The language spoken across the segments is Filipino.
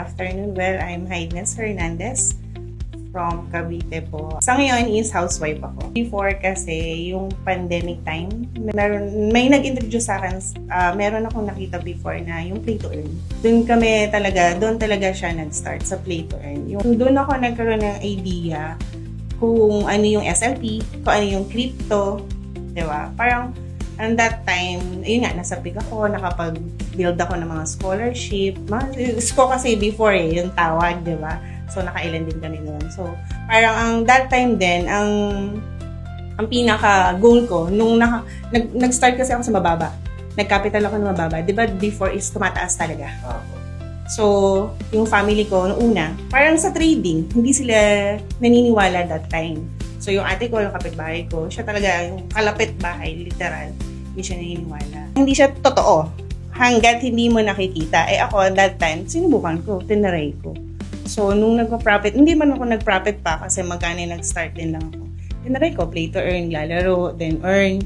afternoon. Well, I'm Haydnes Hernandez from Cavite po. Sa ngayon is housewife ako. Before kasi, yung pandemic time, may nag-introduce sa akin, meron akong nakita before na yung play to earn. Doon talaga siya nag-start sa play to earn. Doon ako nagkaroon ng idea kung ano yung SLP, kung ano yung crypto, di ba? Parang, and that time, yun nga, nasa PIG ako, nakapag-build ako ng mga scholarship. Sko kasi before yung tawag, di ba? So, nakailan din kami noon. So, parang that time din, ang pinaka-goal ko, nung nag-start kasi ako sa mababa. Nag-capital ako na mababa. Di ba before is tumataas talaga? So, yung family ko, noong una, parang sa trading, hindi sila naniniwala that time. So, yung ate ko, yung kapitbahay ko, siya talaga, yung kalapit bahay, literal, hindi siya naniniwala. Hindi siya totoo. Hanggat hindi mo nakikita. Ako, that time, sinubukan ko, tinaray ko. So, nung nagpa-profit, hindi man ako nag-profit pa kasi magkano nag-start din lang ako. Tinaray ko, play to earn, lalaro, then earn.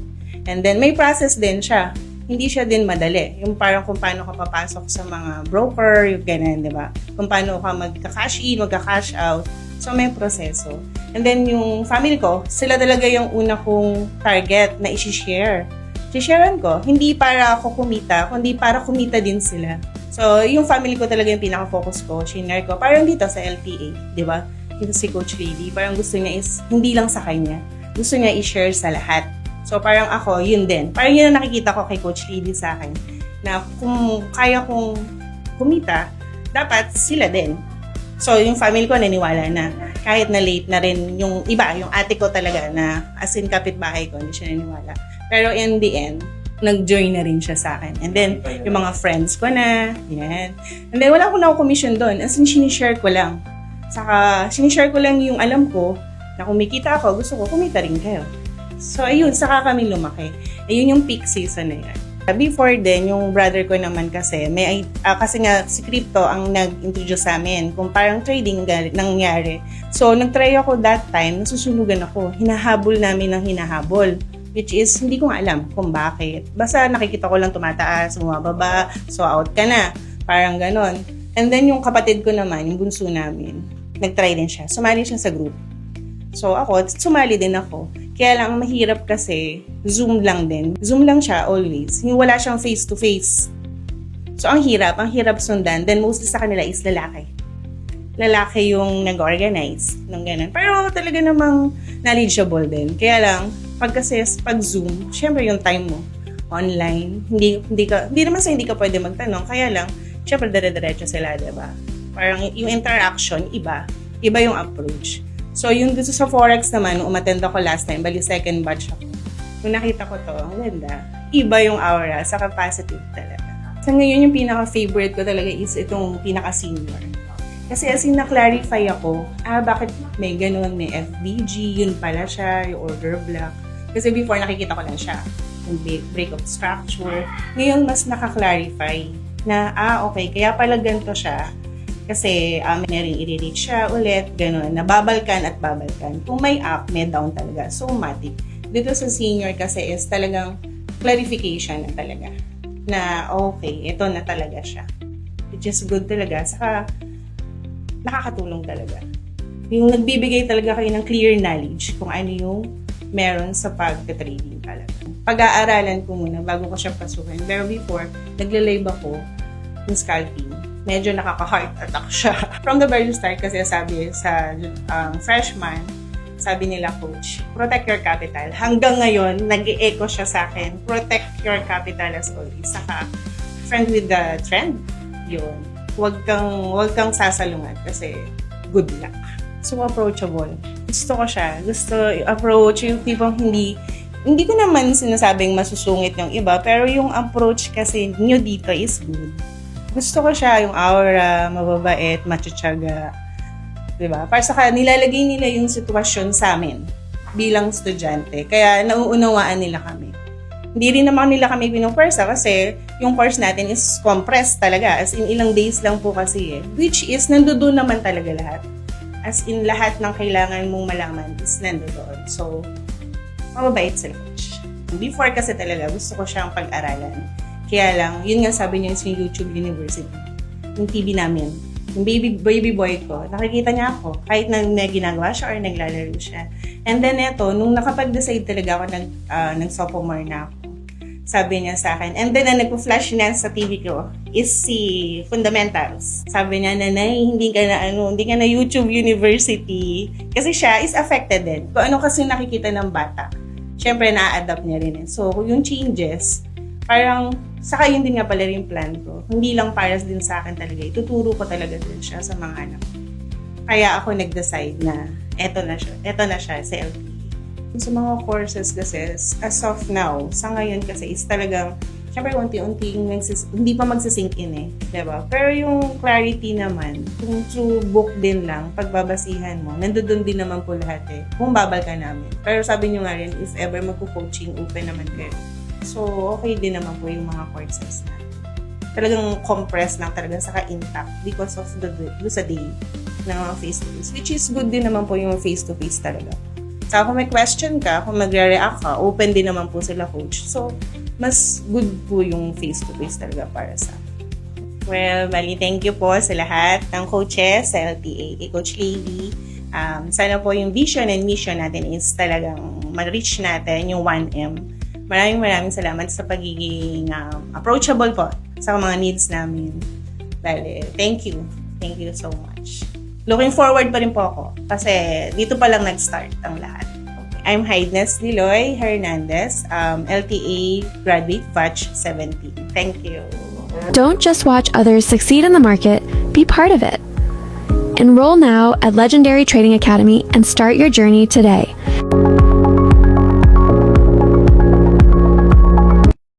And then, may process din siya. Hindi siya din madali. Yung parang kung paano ka papasok sa mga broker, yung ganun, di ba? Kung paano ka magka-cash in, magka-cash out. So, may proseso. And then, yung family ko, sila talaga yung una kong target na isi-share. Sisharean ko, hindi para ako kumita, kundi para kumita din sila. So, yung family ko talaga yung pinaka-focus ko, shinare ko. Parang dito sa LPA, di ba? Dito si Coach Lady, parang gusto niya is, hindi lang sa kanya, gusto niya i-share sa lahat. So, parang ako, yun din. Parang yun ang nakikita ko kay Coach Lady sa akin, na kung kaya kong kumita, dapat sila din. So, yung family ko naniniwala na kahit na late na rin yung iba, yung ate ko talaga na as in kapitbahay ko, hindi siya naniniwala. Pero in the end, nag-join na rin siya sa akin. And then, yung mga friends ko na, yan. And then, wala ko na ako commission doon. As in, sinishare ko lang. Saka, sinishare ko lang yung alam ko na kumikita ako, gusto ko, kumita rin kayo. So, ayun, saka kami lumaki. Ayun yung peak season na yan. Before din, yung brother ko naman kasi, kasi nga si crypto ang nag-introduce sa amin, kung parang trading nangyari. So, nag-try ako that time, nasusunugan ako. Hinahabol namin ng hinahabol. Which is, hindi ko nga alam kung bakit. Basta nakikita ko lang tumataas, bumababa, so out ka na. Parang ganon. And then yung kapatid ko naman, yung bunso namin, nag-try din siya. Sumali siya sa group. So ako, sumali din ako. Kaya lang, mahirap kasi, Zoom lang din. Zoom lang siya always. Wala siyang face-to-face. So ang hirap sundan. Then mostly sa kanila is lalaki. Lalaki yung nag-organize ng ganun. Pero talaga namang knowledgeable din. Kaya lang, pag Zoom, syempre yung time mo online, hindi naman sa hindi ka pwede magtanong, kaya lang, syempre dire-diretso sila, diba? Parang yung interaction, iba yung approach. So, yung dito sa Forex naman, nung umattend ako last time, bali second batch ako. Nung nakita ko to, ang ganda, iba yung aura, saka positive talaga. Sa ngayon, yung pinaka-favorite ko talaga is itong pinaka-senior. Kasi as in na-clarify ako, bakit may ganun, may FBG, yun pala siya, yung order block. Kasi before nakikita ko lang siya, yung break of structure. Ngayon mas naka-clarify na, okay, kaya pala ganito siya. Kasi may rin i-reach siya ulit, ganun, nababalkan at babalkan. Kung may up, may down talaga. So, matic. Dito sa senior kasi is talagang clarification na talaga. Na okay, ito na talaga siya. Which is good talaga. Saka, nakakatulong talaga. Yung nagbibigay talaga kayo ng clear knowledge kung ano yung meron sa pag-trading talaga. Pag-aaralan ko muna bago ko siya pasukin. Pero before, nagle-live ako ng scalping. Medyo nakaka-heart attack siya. From the very start kasi sabi sa freshman, sabi nila, coach, protect your capital. Hanggang ngayon, nag-e-echo siya sa akin, protect your capital as always. Saka, friend with the trend. Yun. Huwag kang sasalungan kasi good luck. So, approachable. Gusto ko siya. Gusto approach yung tipong hindi ko naman sinasabing masusungit yung iba, pero yung approach kasi nyo dito is good. Gusto ko siya, yung aura, mababait, matutsaga. Diba? Para saka nilalagay nila yung sitwasyon sa amin bilang estudyante. Kaya nauunawaan nila kami. Hindi rin naman nila kami pinupwersa kasi yung course natin is compressed talaga. As in, ilang days lang po kasi Which is, nandoon naman talaga lahat. As in, lahat ng kailangan mong malaman is nandoon. So, mababait sila, coach. Before kasi talaga, gusto ko siyang pag-aralan. Kaya lang, yun nga sabi niya sa YouTube University. Yung TV namin, yung baby boy ko, nakikita niya ako kahit na ginagawa siya or naglalaro siya. And then eto, nung nakapag-decide talaga ako nag-sophomore na ako, sabi niya sa akin, and then nagpo-flash na sa TV ko is si Fundamentals. Sabi niya, nanay, hindi ka na YouTube University. Kasi siya is affected din. Kung ano kasi nakikita ng bata, syempre na-adapt niya rin. So, yung changes, parang, saka yun din nga pala rin plan ko. Hindi lang para din sa akin talaga. Ituturo ko talaga din siya sa mga anak ko. Kaya ako nag-decide na eto na siya sa LTE. Sa mga courses kasi, as of now, sa ngayon kasi is talagang, syempre unti-unti hindi pa magsisink in eh. Diba? Pero yung clarity naman, kung through book din lang, pagbabasihan mo, nandoon din naman po lahat eh. Kung babal ka namin. Pero sabi nyo nga rin, if ever magpo-coaching, open naman kayo. So, okay din naman po yung mga courses na talagang compressed lang talaga saka intact because of sa day ng mga face-to-face. Which is good din naman po yung face-to-face talaga. So, kung may question ka, kung magre-react ka, open din naman po sila coach. So, mas good po yung face-to-face talaga para sa akin. Well, bali, thank you po sa lahat ng coaches sa LTA. Coach Lady, sana po yung vision and mission natin is talagang ma-reach natin yung 1M. Maraming salamat sa pagiging approachable po sa mga needs namin. Bali, thank you. Thank you so much. Looking forward pa rin po ako kasi dito pa lang nag-start ang lahat. I'm Haydnes Diloy Hernandez, LTA graduate batch 17. Thank you. Don't just watch others succeed in the market, be part of it. Enroll now at Legendary Trading Academy and start your journey today.